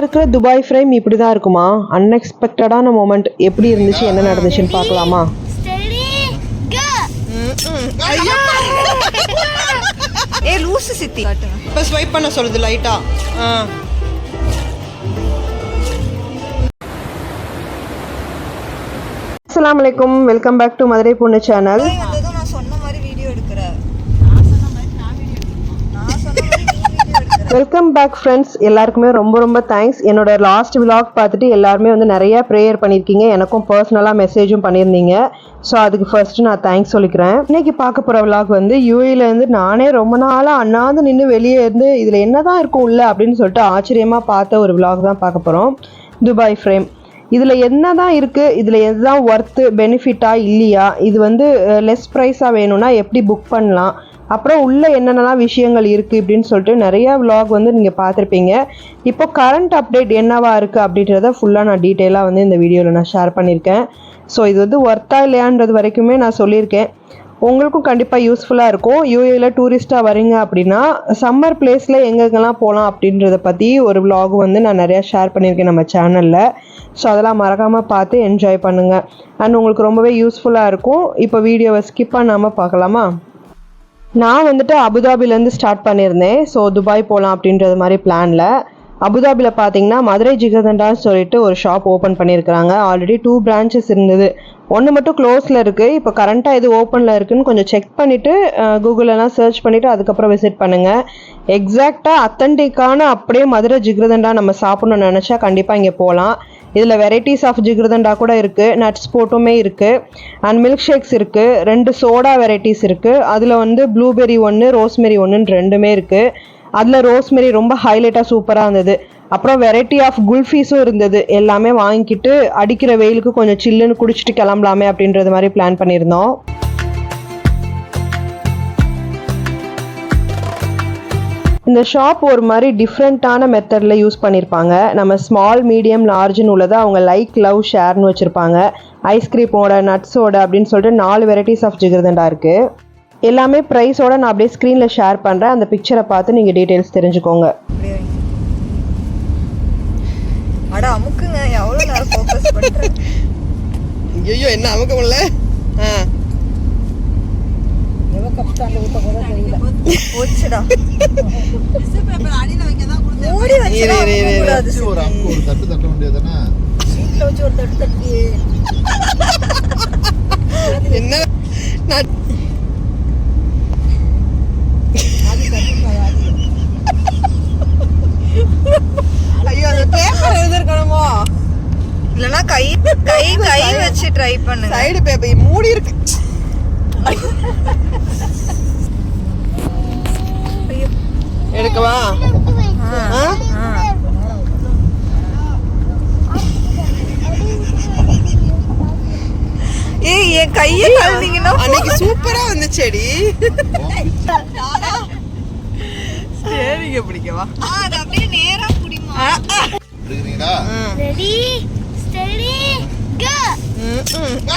இருக்கிற Dubai frame இப்படி தான் இருக்குமா? அன்எக்ஸ்பெக்டடான மொமெண்ட் எப்படி இருந்துச்சு, என்ன நடந்துச்சுன்னு பார்க்கலாமா? லூசு சித்தி இப்போ ஸ்வைப் பண்ண சொல்லுது லைட்டா. அஸ்ஸலாமு அலைக்கும், வெல்கம் பேக் டு மதுரை பொண்ணு சேனல். நான் சொன்ன மாதிரி வீடியோ எடுக்கிறேன். Welcome back friends. எல்லாருக்குமே ரொம்ப ரொம்ப தேங்க்ஸ். என்னோட லாஸ்ட் விலாக் பார்த்துட்டு எல்லாருமே வந்து நிறைய ப்ரேயர் பண்ணியிருக்கீங்க, எனக்கும் பர்சனலாக மெசேஜும் பண்ணியிருந்தீங்க. ஸோ அதுக்கு ஃபர்ஸ்ட்டு நான் தேங்க்ஸ் சொல்லிக்கிறேன். இன்றைக்கி பார்க்க போகிற விலாக் வந்து யூஏலேருந்து நானே ரொம்ப நாளாக அண்ணாந்து நின்று வெளியே இருந்து இதில் என்ன தான் இருக்கும் உள்ள அப்படின்னு சொல்லிட்டு ஆச்சரியமாக பார்த்த ஒரு விலாக் தான் பார்க்க போகிறோம். துபாய் ஃப்ரேம் இதில் என்ன தான் இருக்குது, இதில் எதுதான் ஒர்த்து பெனிஃபிட்டாக இல்லையா, இது வந்து லெஸ் ப்ரைஸாக வேணும்னா எப்படி புக் பண்ணலாம், அப்புறம் உள்ளே என்னென்னலாம் விஷயங்கள் இருக்குது இப்படின்னு சொல்லிட்டு நிறையா விலாக் வந்து நீங்கள் பார்த்துருப்பீங்க. இப்போ கரண்ட் அப்டேட் என்னவா இருக்குது அப்படின்றத ஃபுல்லாக நான் டீட்டெயிலாக வந்து இந்த வீடியோவில் நான் ஷேர் பண்ணியிருக்கேன். ஸோ இது வந்து ஒர்த்தா இல்லையான்றது வரைக்குமே நான் சொல்லியிருக்கேன். உங்களுக்கும் கண்டிப்பாக யூஸ்ஃபுல்லாக இருக்கும். யூஏயில் டூரிஸ்ட்டாக வரீங்க அப்படின்னா சம்மர் பிளேஸில் எங்கெங்கெல்லாம் போகலாம் அப்படின்றத பற்றி ஒரு விலாக் வந்து நான் நிறையா ஷேர் பண்ணியிருக்கேன் நம்ம சேனலில். ஸோ அதெல்லாம் மறக்காமல் பார்த்து என்ஜாய் பண்ணுங்கள். அண்ட் உங்களுக்கு ரொம்பவே யூஸ்ஃபுல்லாக இருக்கும். இப்போ வீடியோவை ஸ்கிப் பண்ணாமல் பார்க்கலாமா? நான் வந்துட்டு அபுதாபிலேருந்து ஸ்டார்ட் பண்ணியிருந்தேன். ஸோ துபாய் போகலாம் அப்படின்றது மாதிரி பிளானில். அபுதாபியில் பார்த்தீங்கன்னா மதுரை ஜிகர்தண்டான்னு சொல்லிட்டு ஒரு ஷாப் ஓப்பன் பண்ணியிருக்கிறாங்க. ஆல்ரெடி 2 பிரான்ச்சஸ் இருந்தது, ஒன்று மட்டும் க்ளோஸில் இருக்குது. இப்போ கரண்ட்டாக இது ஓப்பனில் இருக்குதுன்னு கொஞ்சம் செக் பண்ணிவிட்டு கூகுளெல்லாம் சர்ச் பண்ணிவிட்டு அதுக்கப்புறம் விசிட் பண்ணுங்கள். எக்ஸாக்டாக அத்தன்டிக்கான அப்படியே மதுரை ஜிகர்தண்டா நம்ம சாப்பிட்ணுன்னு நினச்சா கண்டிப்பாக இங்கே போகலாம். இதில் வெரைட்டிஸ் ஆஃப் ஜிகர்தண்டா கூட இருக்குது, நட்ஸ் போட்டுமே இருக்குது, அண்ட் மில்க் ஷேக்ஸ் இருக்குது, 2 சோடா வெரைட்டிஸ் இருக்குது. அதில் வந்து ப்ளூபெரி ஒன்று, ரோஸ்மெரி ஒன்றுன்னு 2மே இருக்குது. அதில் ரோஸ்மெரி ரொம்ப ஹைலைட்டாக சூப்பராக இருந்தது. அப்புறம் வெரைட்டி ஆஃப் குல்ஃபீஸும் இருந்தது. எல்லாமே வாங்கிக்கிட்டு அடிக்கிற வெயிலுக்கு கொஞ்சம் சில்லுன்னு குடிச்சிட்டு கிளம்பலாமே அப்படின்றது மாதிரி பிளான் பண்ணியிருந்தோம். இந்த ஷாப் ஒரு மாதிரி டிஃப்ரெண்ட்டான மெத்தடில் யூஸ் பண்ணியிருப்பாங்க. நம்ம ஸ்மால், மீடியம், லார்ஜ்னு உள்ளதை அவங்க லைக், லவ், ஷேர்னு வச்சுருப்பாங்க. ஐஸ்கிரீமோட, நட்ஸோட அப்படின்னு சொல்லிட்டு 4 வெரைட்டிஸ் ஆஃப் ஜிகர்தண்டா இருக்குது. எல்லாமே ப்ரைஸோட நான் அப்படியே ஸ்க்ரீனில் ஷேர் பண்ணுறேன். அந்த பிக்சரை பார்த்து நீங்கள் டீட்டெயில்ஸ் தெரிஞ்சுக்கோங்க. அட அமுக்குங்க, எவ்வளோ நேரம் ஃபோக்கஸ் பண்ணுறேன். ஐயோ என்ன அமுக்க முடியல. போச்சுடா. என்ன ஐயோ அந்த பேப்பர் எழுதிருக்கணுமோ இல்லைன்னா கை கை கை வச்சு ட்ரை பண்ணுங்க. சைடு பேப்பர் மூடி இருக்கு. எடுக்கவா? ஏய் என் கையை கழுவிங்கன்னா அன்னைக்கு சூப்பரா வந்துச்சேடி. சரிங்க, பிடிக்கவா? அது அப்படியே நேரா புடிமா. ரெடி ஸ்டடி கோ.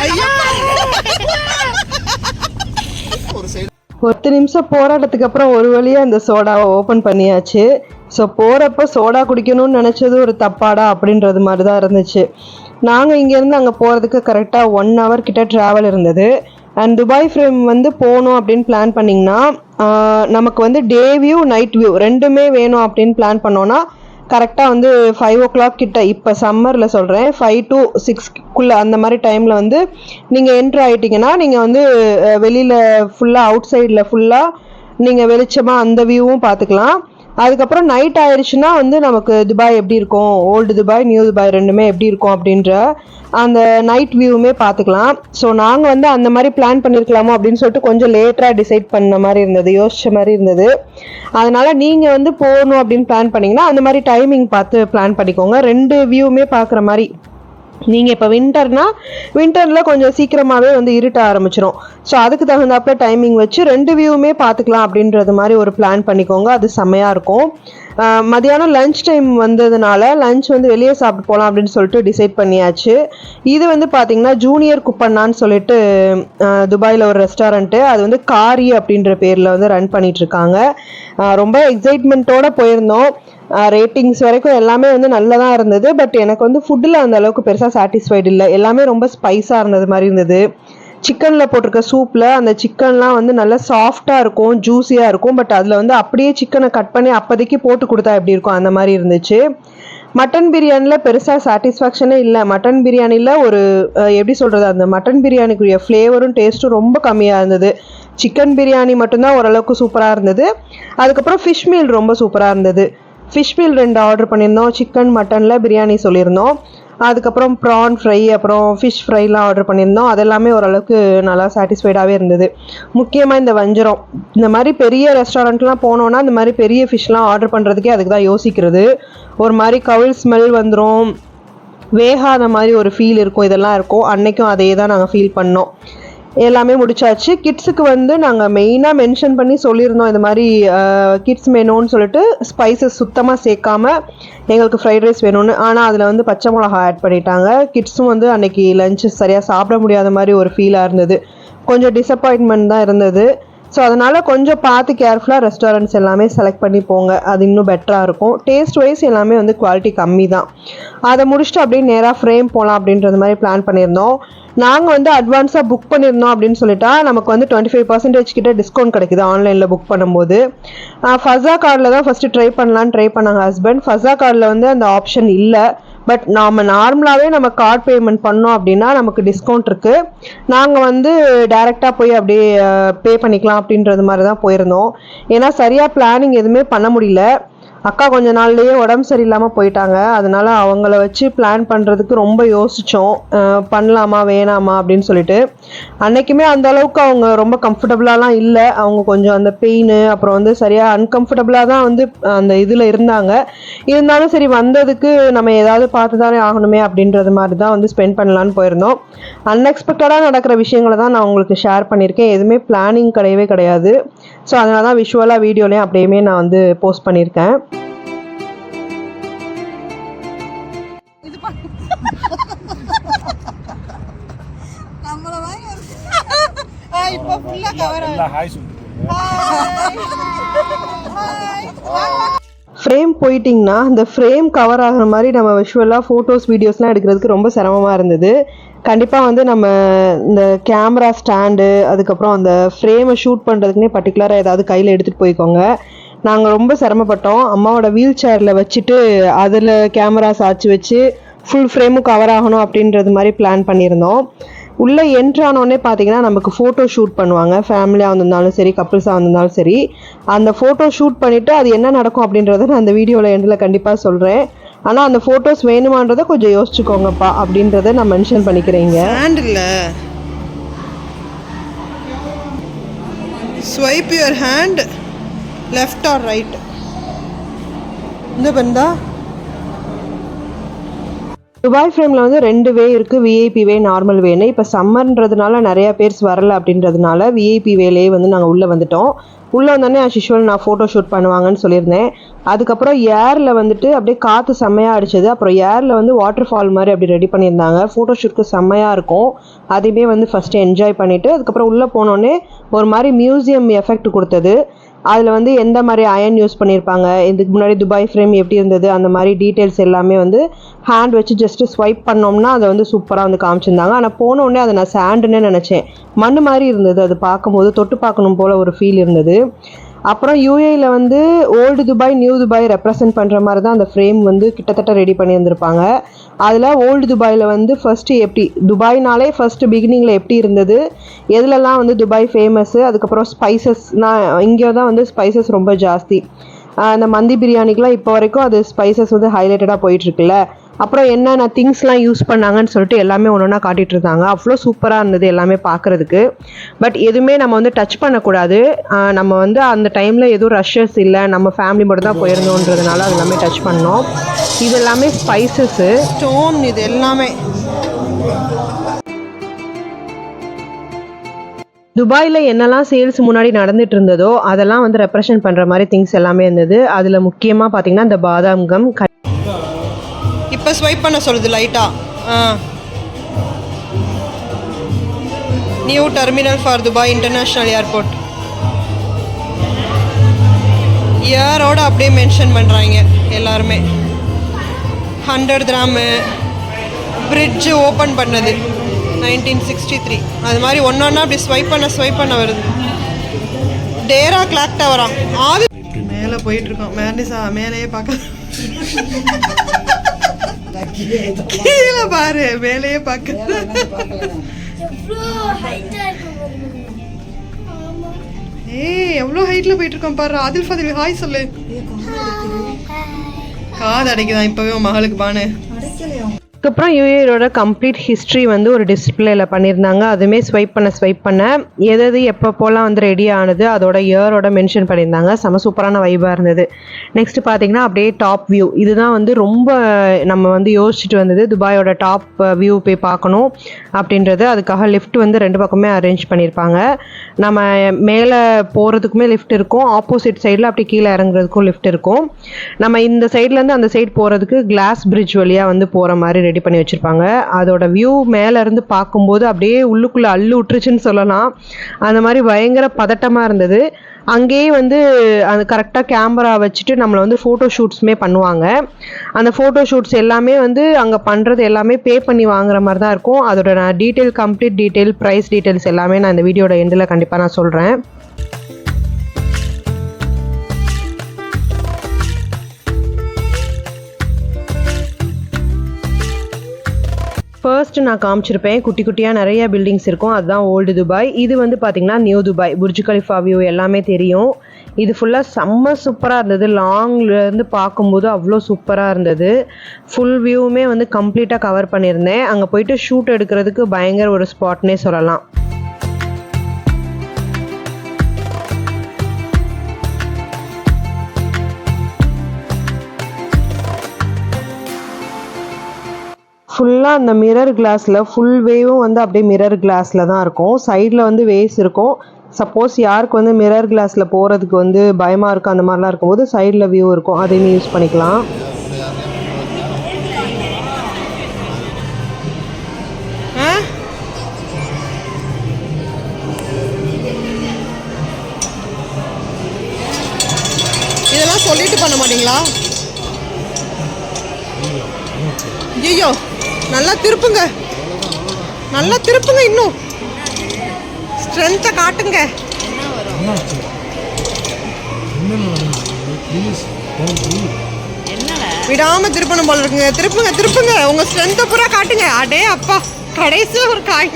ஐயோ 10 நிமிஷம் போராட்டத்துக்கு அப்புறம் ஒரு வழியாக அந்த சோடாவை ஓப்பன் பண்ணியாச்சு. ஸோ போகிறப்ப சோடா குடிக்கணும்னு நினச்சது ஒரு தப்பாடா அப்படின்றது மாதிரி தான் இருந்துச்சு. நாங்கள் இங்கேருந்து அங்கே போகிறதுக்கு கரெக்டாக 1 hour கிட்ட ட்ராவல் இருந்தது. அண்ட் துபாய் ஃப்ரேம் வந்து போகணும் அப்படின்னு பிளான் பண்ணிங்கன்னா நமக்கு வந்து டே வியூ, நைட் வியூ 2மே வேணும் அப்படின்னு பிளான் பண்ணோன்னா கரெக்டாக வந்து 5 o'clock கிட்ட, இப்போ சம்மரில் சொல்கிறேன், 5 to 6 அந்த மாதிரி டைமில் வந்து நீங்கள் என்ட்ரு ஆகிட்டிங்கன்னா நீங்கள் வந்து வெளியில் ஃபுல்லாக அவுட் சைடில் ஃபுல்லாக நீங்கள் வெளிச்சமாக அந்த வியூவும் பார்த்துக்கலாம். அதுக்கப்புறம் நைட் ஆயிடுச்சுன்னா வந்து நமக்கு துபாய் எப்படி இருக்கும், ஓல்டு துபாய், நியூ துபாய் 2மே எப்படி இருக்கும் அப்படின்ற அந்த நைட் வியூவுமே பார்த்துக்கலாம். ஸோ நாங்கள் வந்து அந்த மாதிரி பிளான் பண்ணியிருக்கலாமோ அப்படின்னு சொல்லிட்டு கொஞ்சம் லேட்டராக டிசைட் பண்ண மாதிரி இருந்தது, யோசிச்ச மாதிரி இருந்தது. அதனால் நீங்கள் வந்து போகணும் அப்படின்னு பிளான் பண்ணிங்கன்னா அந்த மாதிரி டைமிங் பார்த்து பிளான் பண்ணிக்கோங்க. 2 வியூவுமே பார்க்குற மாதிரி. நீங்கள் இப்போ வின்டரில் கொஞ்சம் சீக்கிரமாகவே வந்து இருட்ட ஆரம்பிச்சிடும். ஸோ அதுக்கு தகுந்தாப்புல டைமிங் வச்சு 2 வியூவுமே பார்த்துக்கலாம் அப்படின்றது மாதிரி ஒரு பிளான் பண்ணிக்கோங்க. அது செம்மையாக இருக்கும். மதியானம் லஞ்ச் டைம் வந்ததுனால லஞ்ச் வந்து வெளியே சாப்பிட்டு போகலாம் அப்படின்னு சொல்லிட்டு டிசைட் பண்ணியாச்சு. இது வந்து பார்த்திங்கன்னா ஜூனியர் குப்பண்ணான்னு சொல்லிட்டு துபாயில் ஒரு ரெஸ்டாரண்ட்டு, அது வந்து காரி அப்படின்ற பேரில் வந்து ரன் பண்ணிகிட்ருக்காங்க. ரொம்ப எக்ஸைட்மெண்ட்டோடு போயிருந்தோம். ரேட்டிங்ஸ் வரைக்கும் எல்லாமே வந்து நல்லதாக இருந்தது. பட் எனக்கு வந்து ஃபுட்டில் அந்த அளவுக்கு பெருசாக சாட்டிஸ்ஃபைடு இல்லை. எல்லாமே ரொம்ப ஸ்பைஸாக இருந்தது மாதிரி இருந்தது. சிக்கனில் போட்டிருக்க சூப்பில் அந்த சிக்கன்லாம் வந்து நல்லா சாஃப்டாக இருக்கும், ஜூஸியாக இருக்கும். பட் அதில் வந்து அப்படியே சிக்கனை கட் பண்ணி அப்போதைக்கு போட்டு கொடுத்தா எப்படி இருக்கும் அந்த மாதிரி இருந்துச்சு. மட்டன் பிரியாணியில் பெருசாக சாட்டிஸ்ஃபேக்ஷனே இல்லை. மட்டன் பிரியாணியில் ஒரு எப்படி சொல்கிறது, அந்த மட்டன் பிரியாணிக்குரிய ஃப்ளேவரும் டேஸ்ட்டும் ரொம்ப கம்மியாக இருந்தது. சிக்கன் பிரியாணி மட்டும்தான் ஓரளவுக்கு சூப்பராக இருந்தது. அதுக்கப்புறம் ஃபிஷ் மீல் ரொம்ப சூப்பராக இருந்தது. ஃபிஷ் மீல் 2 ஆர்டர் பண்ணியிருந்தோம். சிக்கன் மட்டனில் பிரியாணி சொல்லியிருந்தோம். அதுக்கப்புறம் ப்ரான் ஃப்ரை அப்புறம் ஃபிஷ் ஃப்ரைலாம் ஆர்டர் பண்ணியிருந்தோம். அதெல்லாமே ஓரளவுக்கு நல்லா சாட்டிஸ்ஃபைடாகவே இருந்தது. முக்கியமாக இந்த வஞ்சரம், இந்த மாதிரி பெரிய ரெஸ்டாரண்ட்லாம் போனோன்னா இந்த மாதிரி பெரிய ஃபிஷ்லாம் ஆர்டர் பண்ணுறதுக்கே அதுக்கு தான் யோசிக்கிறது. ஒரு மாதிரி கவுல் ஸ்மெல் வந்துடும், வேகாத மாதிரி ஒரு ஃபீல் இருக்கும், இதெல்லாம் இருக்கும். அன்னைக்கும் அதே தான் நாங்கள் ஃபீல் பண்ணோம். எல்லாமே முடிச்சாச்சு. கிட்ஸுக்கு வந்து நாங்கள் மெயினாக மென்ஷன் பண்ணி சொல்லியிருந்தோம், இந்த மாதிரி கிட்ஸ் மெனுன்னு சொல்லிட்டு ஸ்பைசஸ் சுத்தமாக சேர்க்காம எங்களுக்கு ஃப்ரைட் ரைஸ் வேணும்னு. ஆனால் அதில் வந்து பச்சை மிளகா ஆட் பண்ணிட்டாங்க. கிட்ஸும் வந்து அன்றைக்கி லஞ்சு சரியாக சாப்பிட முடியாத மாதிரி ஒரு ஃபீலாக இருந்தது. கொஞ்சம் டிசப்பாயின்மெண்ட் தான் இருந்தது. ஸோ அதனால் கொஞ்சம் பார்த்து கேர்ஃபுல்லாக ரெஸ்டாரண்ட்ஸ் எல்லாமே செலக்ட் பண்ணி போங்க, அது இன்னும் பெட்டராக இருக்கும். டேஸ்ட் வைஸ் எல்லாமே வந்து குவாலிட்டி கம்மி தான். அதை முடிச்சுட்டு அப்படியே நேராக ஃப்ரேம் போகலாம் அப்படின்றது மாதிரி பிளான் பண்ணியிருந்தோம். நாங்கள் வந்து அட்வான்ஸாக புக் பண்ணியிருந்தோம் அப்படின்னு சொல்லிட்டா நமக்கு வந்து 25% கிட்ட டிஸ்கவுண்ட் கிடைக்குது ஆன்லைனில் புக் பண்ணும்போது. ஃபஸா கார்டில் தான் ஃபஸ்ட்டு ட்ரை பண்ணாங்க ஹஸ்பண்ட். ஃபஸா கார்டில் வந்து அந்த ஆப்ஷன் இல்லை. பட் நாம் நார்மலாகவே நம்ம கார்ட் பேமெண்ட் பண்ணோம் அப்படின்னா நமக்கு டிஸ்கவுண்ட் இருக்குது. நாங்கள் வந்து டைரெக்டாக போய் அப்படியே பே பண்ணிக்கலாம் அப்படின்றது மாதிரி தான் போயிருந்தோம். ஏன்னா சரியாக பிளானிங் எதுவுமே பண்ண முடியல. அக்கா கொஞ்ச நாள்லேயே உடம்பு சரியில்லாமல் போயிட்டாங்க. அதனால் அவங்கள வச்சு பிளான் பண்ணுறதுக்கு ரொம்ப யோசித்தோம், பண்ணலாமா வேணாமா அப்படின்னு சொல்லிட்டு. அன்றைக்குமே அந்த அளவுக்கு அவங்க ரொம்ப கம்ஃபர்டபுளாலாம் இல்லை. அவங்க கொஞ்சம் அந்த பெயின் அப்புறம் வந்து சரியாக அன்கம்ஃபர்டபுளாக தான் வந்து அந்த இதில் இருந்தாங்க. இருந்தாலும் சரி வந்ததுக்கு நம்ம ஏதாவது பார்த்து தானே ஆகணுமே அப்படின்றது மாதிரி தான் வந்து ஸ்பெண்ட் பண்ணலான்னு போயிருந்தோம். அன்எக்ஸ்பெக்டடாக நடக்கிற விஷயங்களை தான் நான் உங்களுக்கு ஷேர் பண்ணியிருக்கேன். எதுவுமே பிளானிங் கிடையவே கிடையாது. ஸோ அதனால தான் விஷுவலாக வீடியோலையும் அப்படியுமே நான் வந்து போஸ்ட் பண்ணியிருக்கேன். ஃப்ரேம் போயிட்டிங்கன்னா இந்த ஃப்ரேம் கவர் ஆகிற மாதிரி நம்ம விஷுவலாக ஃபோட்டோஸ் வீடியோஸ்லாம் எடுக்கிறதுக்கு ரொம்ப சிரமமாக இருந்தது. கண்டிப்பாக வந்து நம்ம இந்த கேமரா ஸ்டாண்டு அதுக்கப்புறம் அந்த ஃப்ரேமை ஷூட் பண்ணுறதுக்குனே பர்டிகுலராக ஏதாவது கையில் எடுத்துகிட்டு போய்க்கோங்க. நாங்கள் ரொம்ப சிரமப்பட்டோம். அம்மாவோட வீல் சேரில் வச்சுட்டு அதில் கேமரா சாய்ச்சி வச்சு ஃபுல் ஃப்ரேமும் கவர் ஆகணும் அப்படின்றது மாதிரி பிளான் பண்ணியிருந்தோம். உள்ளே என்ட்ரானோடனே பார்த்தீங்கன்னா நமக்கு ஃபோட்டோ ஷூட் பண்ணுவாங்க. ஃபேமிலியாக வந்திருந்தாலும் சரி, கப்புள்ஸாக வந்திருந்தாலும் சரி, அந்த ஃபோட்டோ ஷூட் பண்ணிவிட்டு அது என்ன நடக்கும் அப்படின்றத நான் அந்த வீடியோவில் எண்டில் கண்டிப்பாக சொல்கிறேன். ஆனால் அந்த ஃபோட்டோஸ் வேணுமான்றதை கொஞ்சம் யோசிச்சுக்கோங்கப்பா அப்படின்றத நான் மென்ஷன் பண்ணிக்கிறேங்க. ஹேண்ட் இல்லை, swipe your hand left or right. இந்த பந்தா துபாய் ஃப்ரேமில் வந்து 2 வே இருக்குது, விஐபி வே, நார்மல் வேன்னு. இப்போ சம்மர்ன்றதுனால நிறையா பேர்ஸ் வரல அப்படின்றதுனால விஐபி வேலையே வந்து நாங்கள் உள்ளே வந்துட்டோம். உள்ளே வந்தோடனே ஆஸ் யூஷுவல் நான் ஃபோட்டோ ஷூட் பண்ணுவாங்கன்னு சொல்லியிருந்தேன். அதுக்கப்புறம் ஏரில் வந்துட்டு அப்படியே காற்று செம்மையாக அடிச்சது. அப்புறம் ஏரில் வந்து வாட்டர் ஃபால் மாதிரி அப்படி ரெடி பண்ணியிருந்தாங்க. ஃபோட்டோ ஷூட்க்கு செம்மையாக இருக்கும். அதையுமே வந்து ஃபஸ்ட்டு என்ஜாய் பண்ணிவிட்டு அதுக்கப்புறம் உள்ளே போனோடனே ஒரு மாதிரி மியூசியம் எஃபெக்ட் கொடுத்தது. அதில் வந்து எந்த மாதிரி அயன் யூஸ் பண்ணியிருப்பாங்க, இதுக்கு முன்னாடி துபாய் ஃப்ரேம் எப்படி இருந்தது, அந்த மாதிரி டீட்டெயில்ஸ் எல்லாமே வந்து ஹேண்ட் வச்சு ஜஸ்ட்டு ஸ்வைப் பண்ணோம்னா அதை வந்து சூப்பராக வந்து காமிச்சிருந்தாங்க. ஆனால் போனோடனே அதை நான் சாண்டுன்னே நினச்சேன். மண் மாதிரி இருந்தது. அது பார்க்கும்போது தொட்டு பார்க்கணும் போல் ஒரு ஃபீல் இருந்தது. அப்புறம் யூஏயில் வந்து old Dubai new Dubai represent பண்ணுற மாதிரி தான் அந்த ஃப்ரேம் வந்து கிட்டத்தட்ட ரெடி பண்ணியிருந்திருப்பாங்க. அதில் ஓல்டு துபாயில் வந்து ஃபஸ்ட்டு எப்படி துபாய்னாலே ஃபஸ்ட்டு பிகினிங்கில் எப்படி இருந்தது, எதுலலாம் வந்து துபாய் ஃபேமஸ்ஸு, அதுக்கப்புறம் ஸ்பைசஸ்னால் இங்கே தான் வந்து ஸ்பைசஸ் ரொம்ப ஜாஸ்தி. அந்த மந்தி பிரியாணிக்கெலாம் இப்போ வரைக்கும் அது ஸ்பைசஸ் வந்து ஹைலைட்டடாக போயிட்டுருக்குல்ல. அப்புறம் என்னென்ன திங்ஸ்லாம் யூஸ் பண்ணாங்கன்னு சொல்லிட்டு எல்லாமே ஒன்று ஒன்றா காட்டிகிட்டு இருந்தாங்க. அவ்வளோ சூப்பராக இருந்தது எல்லாமே பார்க்குறதுக்கு. பட் எதுவுமே நம்ம வந்து டச் பண்ணக்கூடாது. நம்ம வந்து அந்த டைமில் எதுவும் ரஷ்ஷஸ் இல்லை, நம்ம ஃபேமிலி மட்டும் தான் போயிருந்தோன்றதுனால அது எல்லாமே டச் பண்ணோம். இது எல்லாமே ஸ்பைசஸ்ஸு, ஸ்டோன், இது எல்லாமே துபாயில் என்னெல்லாம் சேல்ஸ் முன்னாடி நடந்துட்டு இருந்ததோ அதெல்லாம் வந்து ரெப்ரசன்ட் பண்ணுற மாதிரி திங்ஸ் எல்லாமே இருந்தது. அதில் முக்கியமாக பார்த்தீங்கன்னா இந்த பாதாம் கம். இப்போ ஸ்வைப் பண்ண சொல்லுது லைட்டாக. New terminal for Dubai international airport. இயரோடு அப்படியே மென்ஷன் பண்ணுறாங்க. எல்லாருமே 100 கிராமு பிரிட்ஜு ஓப்பன் பண்ணது 1963. அது மாதிரி ஒன்றா அப்படி ஸ்வைப் பண்ண வருது. டேரா கிளாக் டவரா ஆவி மேலே போயிட்டுருக்கோம். மேலேயே பார்க்க கீழே பாரு, மேலேயே பார்க்க. ஏய் எவ்வளோ ஹைட்டில் போயிட்டுருக்கோம் பாரு. ஆதில் ஃபாதில் ஹாய் சொல்லு. காது அடைக்குதான் இப்போவே உன் மகளுக்கு பானு. அதுக்கப்புறம் யூஏரோட கம்ப்ளீட் ஹிஸ்ட்ரி வந்து ஒரு டிஸ்பிளேல பண்ணியிருந்தாங்க. அதுவுமே ஸ்வைப் பண்ண எது எப்பப்போலாம் வந்து ரெடி ஆனது அதோட இயரோட மென்ஷன் பண்ணியிருந்தாங்க. செம சூப்பரான வைபாக இருந்தது. நெக்ஸ்ட் பார்த்தீங்கன்னா அப்படியே டாப் வியூ. இதுதான் வந்து ரொம்ப நம்ம வந்து யோசிச்சுட்டு வந்தது, துபாயோட டாப் வியூ போய் பார்க்கணும் அப்படின்றது. அதுக்காக லிஃப்ட் வந்து 2 பக்கமே அரேஞ்ச் பண்ணியிருப்பாங்க. நம்ம மேலே போகிறதுக்குமே லிஃப்ட் இருக்கும், ஆப்போசிட் சைடில் அப்படி கீழே இறங்குறதுக்கும் லிஃப்ட் இருக்கும். நம்ம இந்த சைட்லேருந்து அந்த சைடு போகிறதுக்கு கிளாஸ் பிரிட்ஜ் வழியாக வந்து போகிற மாதிரி ரெடி பண்ணி வச்சுருப்பாங்க. அதோட வியூ மேலேருந்து பார்க்கும்போது அப்படியே உள்ளுக்குள்ளே அள்ளு விட்டுருச்சுன்னு சொல்லலாம். அந்த மாதிரி பயங்கர பதட்டமாக இருந்தது. அங்கேயே வந்து அது கரெக்டாக கேமரா வச்சுட்டு நம்மளை வந்து ஃபோட்டோ ஷூட்ஸுமே பண்ணுவாங்க. அந்த ஃபோட்டோ ஷூட்ஸ் எல்லாமே வந்து அங்கே பண்ணுறது எல்லாமே பே பண்ணி வாங்குற மாதிரி தான் இருக்கும். அதோட நான் கம்ப்ளீட் டீட்டெயில், ப்ரைஸ் டீட்டெயில்ஸ் எல்லாமே நான் இந்த வீடியோட எண்டில் கண்டிப்பாக நான் சொல்கிறேன். ஃபர்ஸ்ட் நான் காமிச்சிருப்பேன், குட்டி குட்டியாக நிறைய பில்டிங்ஸ் இருக்கும், அதுதான் ஓல்டு துபாய். இது வந்து பார்த்திங்கன்னா new Dubai. Burj Khalifa view எல்லாமே தெரியும். இது ஃபுல்லாக செம்ம சூப்பராக இருந்தது. லாங்லேருந்து பார்க்கும்போது அவ்வளோ சூப்பராக இருந்தது. ஃபுல் வியூவுமே வந்து கம்ப்ளீட்டாக கவர் பண்ணியிருந்தேன். அங்கே போயிட்டு ஷூட் எடுக்கிறதுக்கு பயங்கர ஒரு ஸ்பாட்னே சொல்லலாம். ஃபுல்லாக அந்த மிரர் கிளாஸில் ஃபுல் வேவும் வந்து அப்படியே மிரர் கிளாஸில் தான் இருக்கும். சைடில் வந்து வேஸ் இருக்கும். சப்போஸ் யாருக்கு வந்து மிரர் கிளாஸில் போகிறதுக்கு வந்து பயமாக இருக்கும் அந்த மாதிரிலாம் இருக்கும்போது சைடில் வியூ இருக்கும், அதையுமே யூஸ் பண்ணிக்கலாம். இதெல்லாம் சொல்லிட்டு பண்ண மாட்டீங்களா? ஐயோ நல்லா திருப்புங்க, இன்னும் ஸ்ட்ரென்த்தை காட்டுங்க. விடாம திருப்பணும் போல இருக்குங்க. திருப்புங்க உங்க ஸ்ட்ரென்த்தை பூரா காட்டுங்க. அடே அப்பா, கடைசி ஒரு காய்.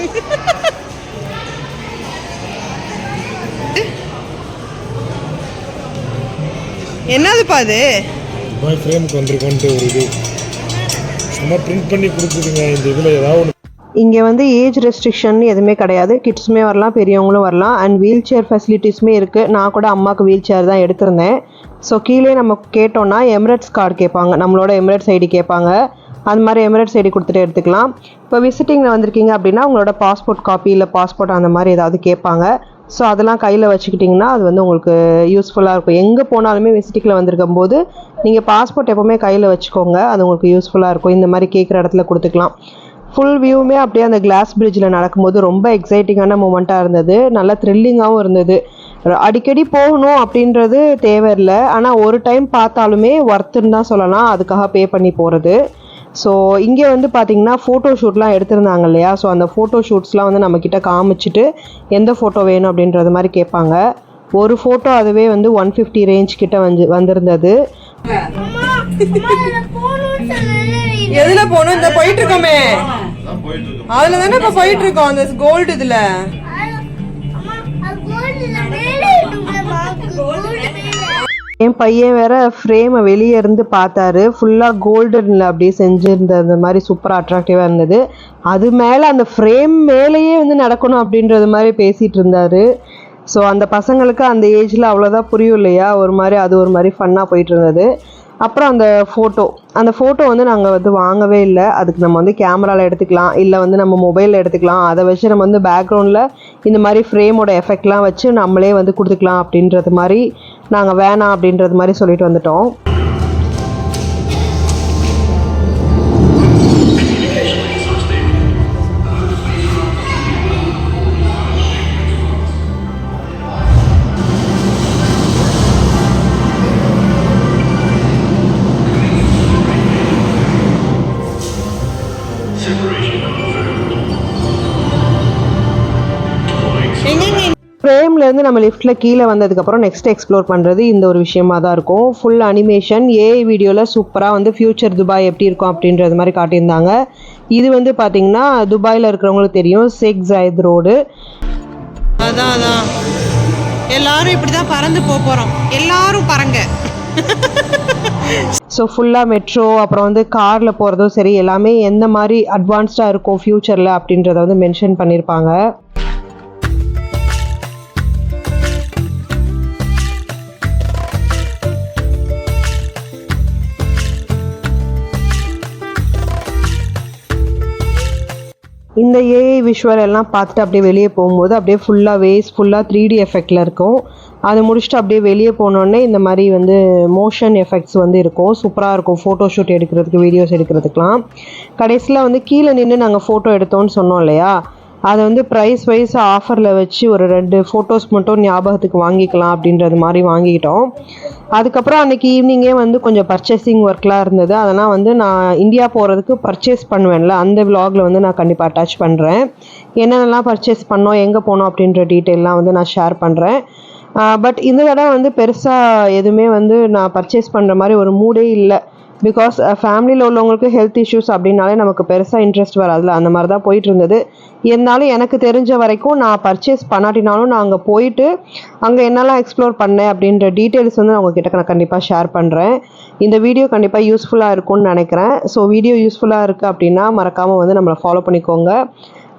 என்னதுப்பா அது? ஃப்ரேமுக்கு வந்திருக்கோன்ட்டு ஒரு இது சும்மா பிரிண்ட் பண்ணி கொடுக்குதுங்க. இந்த இதில் ஏதாவது இங்கே வந்து ஏஜ் ரெஸ்ட்ரிக்ஷன் எதுவுமே கிடையாது. கிட்ஸுமே வரலாம், பெரியவங்களும் வரலாம். அண்ட் வீல் சேர் ஃபெசிலிட்டிஸுமே இருக்குது. நான் கூட அம்மாவுக்கு வீல் சேர் தான் எடுத்திருந்தேன். ஸோ கீழே நம்ம கேட்டோன்னா எமிரேட்ஸ் கார்டு கேட்பாங்க, நம்மளோட எமிரேட்ஸ் ஐடி கேட்பாங்க. அது மாதிரி எமிரேட்ஸ் ஐடி கொடுத்துட்டு எடுத்துக்கலாம். இப்போ விசிட்டிங்கில் வந்திருக்கீங்க அப்படின்னா உங்களோட பாஸ்போர்ட் காப்பி இல்லை பாஸ்போர்ட் அந்த மாதிரி ஏதாவது கேட்பாங்க. ஸோ அதெல்லாம் கையில் வச்சுக்கிட்டிங்கன்னா அது வந்து உங்களுக்கு யூஸ்ஃபுல்லாக இருக்கும். எங்கே போனாலுமே விசிட்டிங்கில் வந்திருக்கும் போது நீங்கள் பாஸ்போர்ட் எப்போவுமே கையில் வச்சுக்கோங்க, அது உங்களுக்கு யூஸ்ஃபுல்லாக இருக்கும். இந்த மாதிரி கேட்குற இடத்துல கொடுத்துக்கலாம். ஃபுல் வியூவுமே அப்படியே அந்த கிளாஸ் பிரிட்ஜில் நடக்கும்போது ரொம்ப எக்ஸைட்டிங்கான மூமெண்ட்டாக இருந்தது. நல்லா த்ரில்லிங்காகவும் இருந்தது. அடிக்கடி போகணும் அப்படின்றது தேவையில்லை, ஆனால் ஒரு டைம் பார்த்தாலுமே ஒர்த்துன்னு தான் சொல்லலாம், அதுக்காக பே பண்ணி போகிறது. ஸோ இங்கே வந்து பார்த்திங்கன்னா ஃபோட்டோ ஷூட்லாம் எடுத்திருந்தாங்க இல்லையா? ஸோ அந்த ஃபோட்டோ ஷூட்ஸ்லாம் வந்து நம்மக்கிட்ட காமிச்சிட்டு எந்த ஃபோட்டோ வேணும் அப்படின்றது மாதிரி கேட்பாங்க. ஒரு ஃபோட்டோ அதுவே வந்து 150 ரேஞ்ச் கிட்ட வந்திருந்தது. எதுல போகணும்? இந்த போயிட்டு இருக்கோமே, அதுல தானே இப்போ போயிட்டு இருக்கோம். அந்த கோல்டு இதுல என் பையன் வேற ஃப்ரேமை வெளியே இருந்து பார்த்தாரு. ஃபுல்லாக கோல்டனில் அப்படியே செஞ்சுருந்த அந்த மாதிரி சூப்பராக அட்ராக்டிவாக இருந்தது. அது மேலே அந்த ஃப்ரேம் மேலேயே வந்து நடக்கணும் அப்படின்றது மாதிரி பேசிகிட்டு இருந்தார். ஸோ அந்த பசங்களுக்கு அந்த ஏஜில் அவ்வளோதான் புரியும் இல்லையா? ஒரு மாதிரி அது ஒரு மாதிரி ஃபன்னாக போயிட்டு இருந்தது. அப்புறம் அந்த ஃபோட்டோ வந்து நாங்கள் வந்து வாங்கவே இல்லை. அதுக்கு நம்ம வந்து கேமராவில் எடுத்துக்கலாம், இல்லை வந்து நம்ம மொபைலில் எடுத்துக்கலாம். அதை வச்சு நம்ம வந்து பேக்ரவுண்டில் இந்த மாதிரி ஃப்ரேமோட எஃபெக்ட்லாம் வச்சு நம்மளே வந்து கொடுத்துக்கலாம் அப்படின்றது மாதிரி நாங்கள் வேணாம் அப்படின்றது மாதிரி சொல்லிட்டு வந்துட்டோம். ஃப்ரேம்லேருந்து நம்ம லிஃப்ட்டில் கீழே வந்ததுக்கப்புறம் நெக்ஸ்ட் எக்ஸ்ப்ளோர் பண்ணுறது இந்த ஒரு விஷயமா தான் இருக்கும். ஃபுல் அனிமேஷன் ஏஐ வீடியோவில் சூப்பராக வந்து ஃப்யூச்சர் துபாய் எப்படி இருக்கும் அப்படின்றது மாதிரி காட்டியிருந்தாங்க. இது வந்து பார்த்திங்கன்னா துபாயில் இருக்கிறவங்களுக்கு தெரியும், ஷேக் ஜாயத் ரோடு. அதான் எல்லாரும் இப்படி தான் பறந்து போகிறோம், எல்லாரும் பறங்க. ஸோ ஃபுல்லாக மெட்ரோ அப்புறம் வந்து காரில் போகிறதும் சரி எல்லாமே எந்த மாதிரி அட்வான்ஸ்டாக இருக்கும் ஃப்யூச்சரில் அப்படின்றத வந்து மென்ஷன் பண்ணியிருப்பாங்க. இந்த ஏஐ விஷுவல் எல்லாம் பார்த்துட்டு அப்படியே வெளியே போகும்போது அப்படியே ஃபுல்லாக வேஸ் ஃபுல்லாக 3D எஃபெக்டில் இருக்கும். அதை முடிச்சுட்டு அப்படியே வெளியே போனோடனே இந்த மாதிரி வந்து மோஷன் எஃபெக்ட்ஸ் வந்து இருக்கும். சூப்பராக இருக்கும் ஃபோட்டோ ஷூட் எடுக்கிறதுக்கு, வீடியோஸ் எடுக்கிறதுக்கெலாம். கடைசியில் வந்து கீழே நின்று நாங்கள் ஃபோட்டோ எடுத்தோன்னு சொன்னோம் இல்லையா, அதை வந்து ப்ரைஸ் வைஸ் ஆஃபரில் வச்சு ஒரு 2 ஃபோட்டோஸ் மட்டும் ஞாபகத்துக்கு வாங்கிக்கலாம் அப்படின்றது மாதிரி வாங்கிக்கிட்டோம். அதுக்கப்புறம் அன்றைக்கி ஈவினிங்கே வந்து கொஞ்சம் பர்ச்சேசிங் ஒர்க்லாம் இருந்தது. அதெல்லாம் வந்து நான் இந்தியா போகிறதுக்கு பர்ச்சேஸ் பண்ணுவேன்ல, அந்த விலாகில் வந்து நான் கண்டிப்பாக அட்டாச் பண்ணுறேன். என்னென்னலாம் பர்ச்சேஸ் பண்ணோம், எங்கே போனோம் அப்படின்ற டீட்டெயிலாம் வந்து நான் ஷேர் பண்ணுறேன். பட் இந்த தடவை வந்து பெருசாக எதுவுமே வந்து நான் பர்ச்சேஸ் பண்ணுற மாதிரி ஒரு மூடே இல்லை. பிகாஸ் ஃபேமிலியில் உள்ளவங்களுக்கு ஹெல்த் இஷ்யூஸ் அப்படின்னாலே நமக்கு பெருசாக இன்ட்ரெஸ்ட் வராதுல, அந்த மாதிரி தான் போயிட்டு இருந்தது. இருந்தாலும் எனக்கு தெரிஞ்ச வரைக்கும் நான் பர்ச்சேஸ் பண்ணாட்டினாலும் நான் அங்கே போயிட்டு அங்கே என்னெல்லாம் எக்ஸ்ப்ளோர் பண்ணேன் அப்படின்ற டீட்டெயில்ஸ் வந்து நான் உங்ககிட்ட நான் கண்டிப்பாக ஷேர் பண்ணுறேன். இந்த வீடியோ கண்டிப்பாக யூஸ்ஃபுல்லாக இருக்கும்னு நினைக்கிறேன். ஸோ வீடியோ யூஸ்ஃபுல்லாக இருக்குது அப்படின்னா மறக்காமல் வந்து நம்மளை ஃபாலோ பண்ணிக்கோங்க.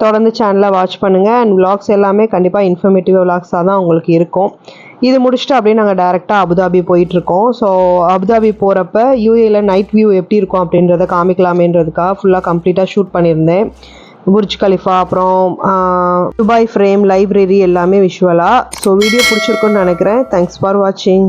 தொடர்ந்து சேனலை வாட்ச் பண்ணுங்கள். அண்ட் விலாக்ஸ் எல்லாமே கண்டிப்பாக இன்ஃபர்மேட்டிவ் விலாக்ஸாக தான் உங்களுக்கு இருக்கும். இது முடிச்சுட்டு அப்படியே நாங்கள் டேரெக்டாக அபுதாபி போயிட்டுருக்கோம். ஸோ அபுதாபி போகிறப்ப யூஏல நைட் வியூ எப்படி இருக்கும் அப்படின்றத காமிக்கலாமேன்றதுக்காக ஃபுல்லாக கம்ப்ளீட்டாக ஷூட் பண்ணியிருந்தேன். புர்ஜ் கலிஃபா அப்புறம் துபாய் ஃப்ரேம் லைப்ரரி எல்லாமே விஷுவலாக. ஸோ வீடியோ பிடிச்சிருக்குன்னு நினைக்கிறேன். தேங்க்ஸ் ஃபார் வாட்சிங்.